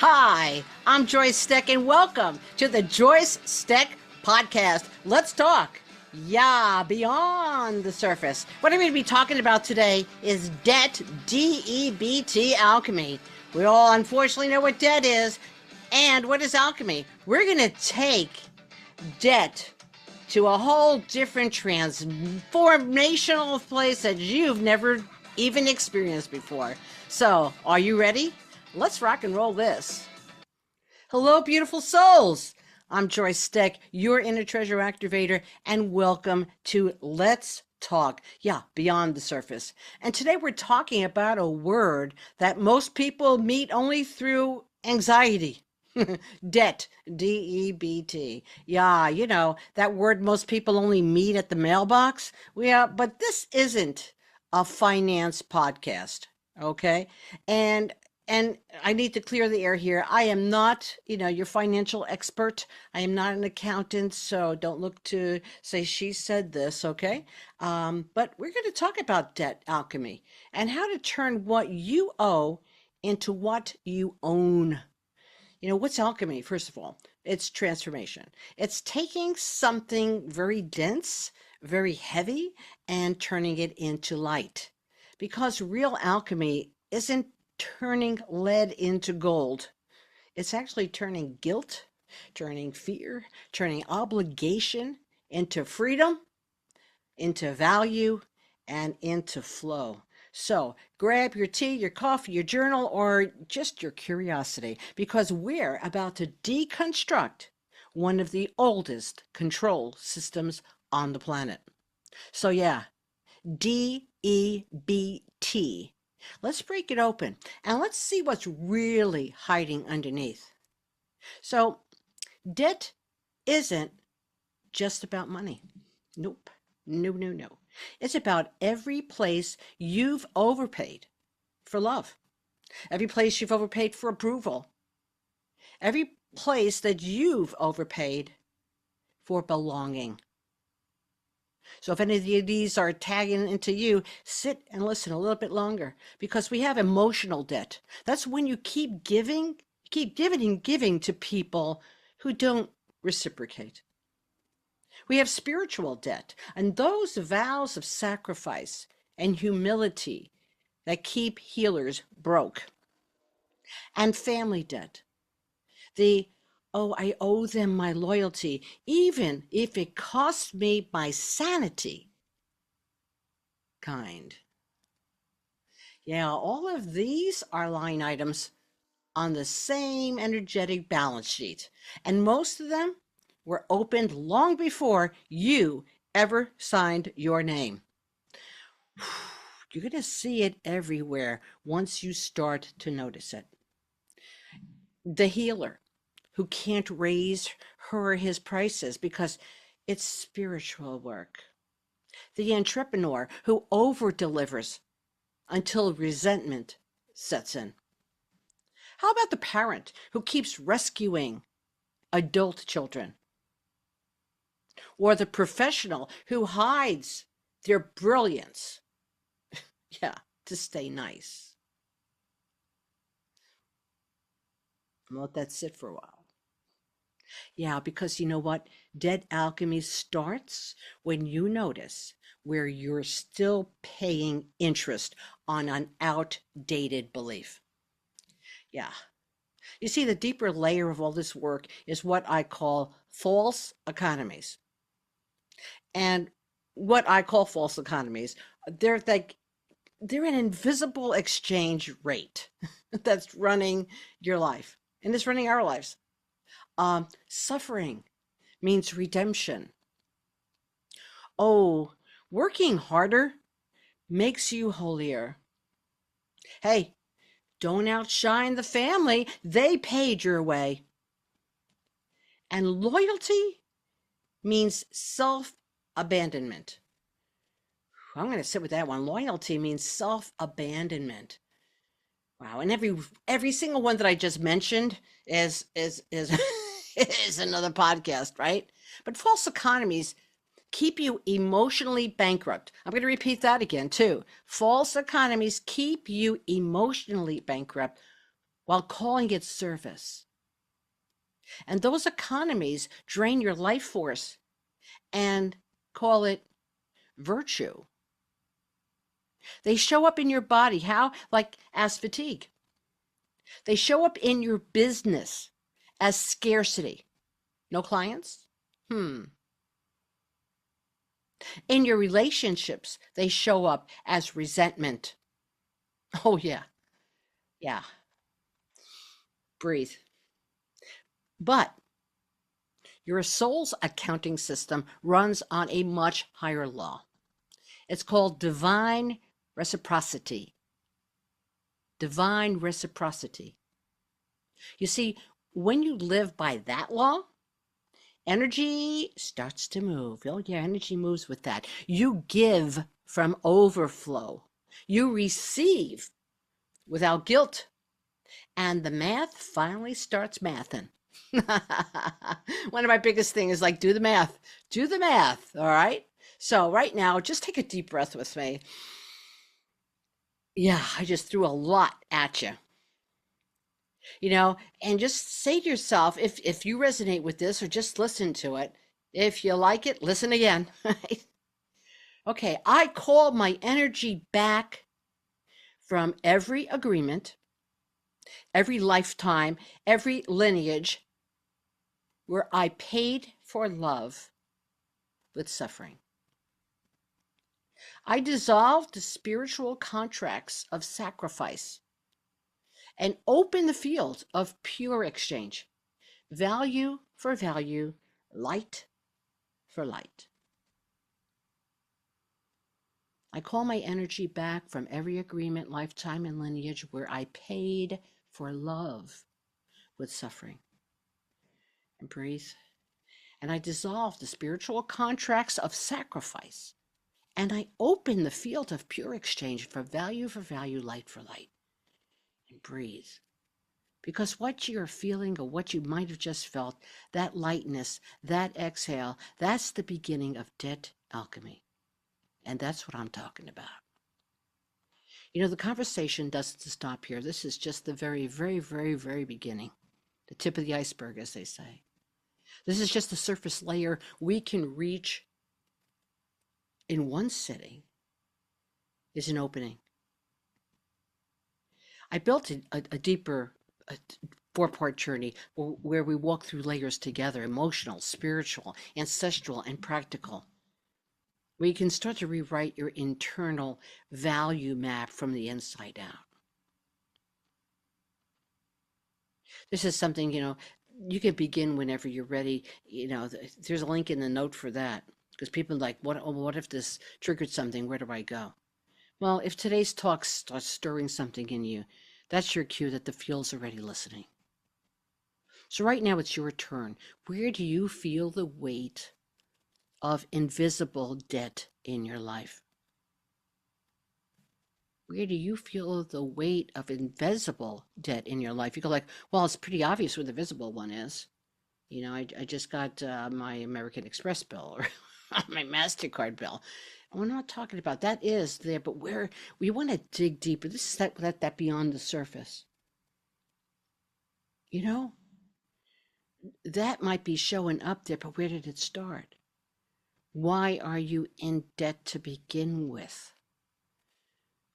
Hi, I'm Joyce Stech, and welcome to the Joyce Stech podcast. Let's talk. Yeah, beyond the surface. What I'm going to be talking about today is debt, D-E-B-T, alchemy. We all unfortunately know what debt is. And what is alchemy? We're going to take debt to a whole different transformational place that you've never even experienced before. So, are you ready? Let's rock and roll this. Hello, beautiful souls. I'm Joyce Stech, your inner treasure activator, and welcome to Let's Talk. Yeah, beyond the surface. And today we're talking about a word that most people meet only through anxiety. Debt, D-E-B-T. Yeah, you know, that word most people only meet at the mailbox. Yeah, but this isn't a finance podcast, okay? And and I need to clear the air here. I am not, your financial expert. I am not an accountant, so don't look to say she said this, okay? But we're going to talk about debt alchemy and how to turn what you owe into what you own. What's alchemy? First of all, it's transformation. It's taking something very dense, very heavy, and turning it into light. Because real alchemy isn't turning lead into gold. It's actually turning guilt, turning fear, turning obligation into freedom, into value, and into flow. So grab your tea, your coffee, your journal, or just your curiosity, because we're about to deconstruct one of the oldest control systems on the planet. So yeah, D-E-B-T. Let's break it open and let's see what's really hiding underneath. So debt isn't just about money. Nope. No, no, no. It's about every place you've overpaid for love, every place you've overpaid for approval, every place that you've overpaid for belonging. So if any of these are tagging into you, sit and listen a little bit longer, because we have emotional debt. That's when you keep giving and giving to people who don't reciprocate. We have spiritual debt, and those vows of sacrifice and humility that keep healers broke. And family debt, I owe them my loyalty, even if it costs me my sanity kind. Yeah, all of these are line items on the same energetic balance sheet, and most of them were opened long before you ever signed your name. You're going to see it everywhere once you start to notice it. The healer who can't raise her or his prices because it's spiritual work. The entrepreneur who over delivers until resentment sets in. How about the parent who keeps rescuing adult children? Or the professional who hides their brilliance, yeah, to stay nice? I'll let that sit for a while. Yeah, because you know what? Dead alchemy starts when you notice where you're still paying interest on an outdated belief. Yeah. You see, the deeper layer of all this work is what I call false economies. And what I call false economies, they're like, they're an invisible exchange rate that's running your life and it's running our lives. Suffering means redemption. Oh, working harder makes you holier. Hey, don't outshine the family. They paid your way. And loyalty means self-abandonment. I'm going to sit with that one. Loyalty means self-abandonment. Wow, and every single one that I just mentioned is is another podcast, right? But false economies keep you emotionally bankrupt. I'm going to repeat that again too. False economies keep you emotionally bankrupt while calling it service. And those economies drain your life force and call it virtue. They show up in your body. How? Like as fatigue. They show up in your business as scarcity. No clients? In your relationships, they show up as resentment. Oh, yeah. Yeah. Breathe. But your soul's accounting system runs on a much higher law. It's called divine reciprocity. Divine reciprocity. You see, when you live by that law, energy starts to move. Oh, yeah, energy moves with that. You give from overflow. You receive without guilt. And the math finally starts mathing. One of my biggest things is like, do the math. Do the math, all right? So right now, just take a deep breath with me. Yeah, I just threw a lot at you. And just say to yourself, if you resonate with this or just listen to it, if you like it, listen again. Okay, I call my energy back from every agreement, every lifetime, every lineage where I paid for love with suffering. I dissolved the spiritual contracts of sacrifice and open the field of pure exchange, value for value, light for light. I call my energy back from every agreement, lifetime, and lineage where I paid for love with suffering. And breathe. And I dissolve the spiritual contracts of sacrifice. And I open the field of pure exchange for value, light for light. And breathe. Because what you're feeling or what you might have just felt, that lightness, that exhale, that's the beginning of debt alchemy. And that's what I'm talking about. The conversation doesn't stop here. This is just the very, very, very, very beginning. The tip of the iceberg, as they say. This is just the surface layer we can reach in one sitting is an opening. I built a deeper four-part journey where we walk through layers together, emotional, spiritual, ancestral, and practical. Where you can start to rewrite your internal value map from the inside out. This is something, you can begin whenever you're ready. There's a link in the note for that. Because people are like, what if this triggered something? Where do I go? Well, if today's talk starts stirring something in you, that's your cue that the field's already listening. So right now it's your turn. Where do you feel the weight of invisible debt in your life? Where do you feel the weight of invisible debt in your life? You go like, well, it's pretty obvious where the visible one is. I just got my American Express bill or my MasterCard bill. We're not talking about that is there, but where we want to dig deeper. This is that beyond the surface. That might be showing up there, but where did it start? Why are you in debt to begin with?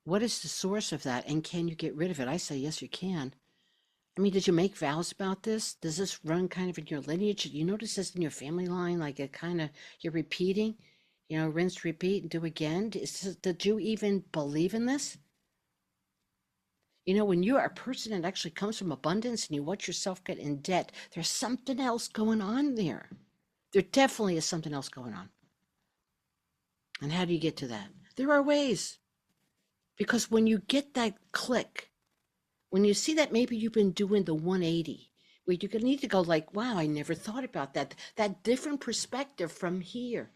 What is the source of that? And can you get rid of it? I say, yes, you can. I mean, did you make vows about this? Does this run kind of in your lineage? Did you notice this in your family line? Like it kind of, you're repeating, rinse, repeat, and do again. Did you even believe in this? When you are a person that actually comes from abundance and you watch yourself get in debt, there's something else going on there. There definitely is something else going on. And how do you get to that? There are ways. Because when you get that click, when you see that maybe you've been doing the 180, where you need to go like, wow, I never thought about that. That different perspective from here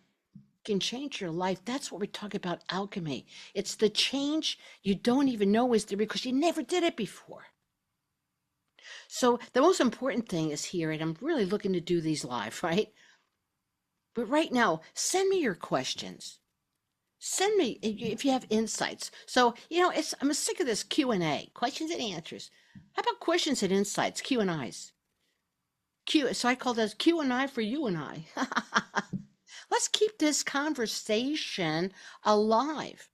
can change your life. That's what we talk about alchemy. It's the change you don't even know is there because you never did it before. So the most important thing is here, and I'm really looking to do these live, right? But right now, send me your questions. Send me if you have insights. So, I'm sick of this Q&A, questions and answers. How about questions and insights, Q&Is? So I call those Q&I for you and I. Let's keep this conversation alive.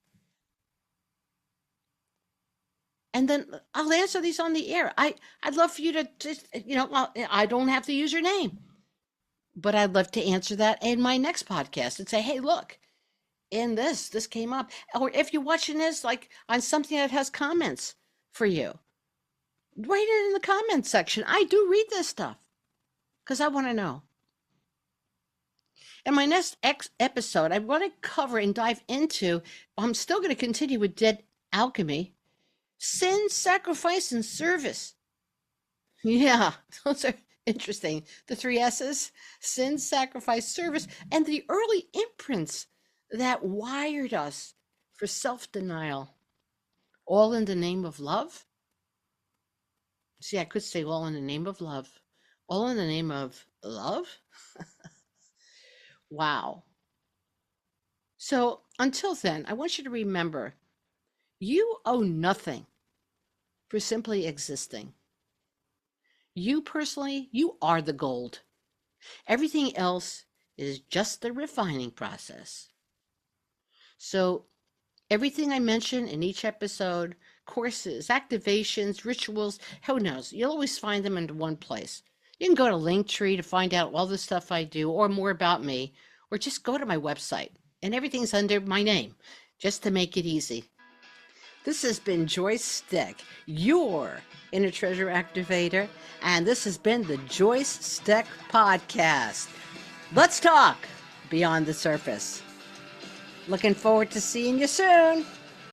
And then I'll answer these on the air. I'd love for you to just, well, I don't have to use your name, but I'd love to answer that in my next podcast and say, hey, look, in this came up. Or if you're watching this like on something that has comments for you, write it in the comments section. I do read this stuff because I want to know. In my next episode, I want to cover and dive into, I'm still going to continue with Dead Alchemy, sin, sacrifice, and service. Yeah, those are interesting. The three S's: sin, sacrifice, service, and the early imprints that wired us for self-denial. All in the name of love? See, I could say all in the name of love. All in the name of love? Wow. So until then, I want you to remember, you owe nothing for simply existing. You personally, you are the gold. Everything else is just the refining process. So everything I mention in each episode, courses, activations, rituals, who knows, you'll always find them in one place. You can go to Linktree to find out all the stuff I do or more about me, or just go to my website, and everything's under my name, just to make it easy. This has been Joyce Stech, your Inner Treasure Activator, and this has been the Joyce Stech Podcast. Let's talk beyond the surface. Looking forward to seeing you soon.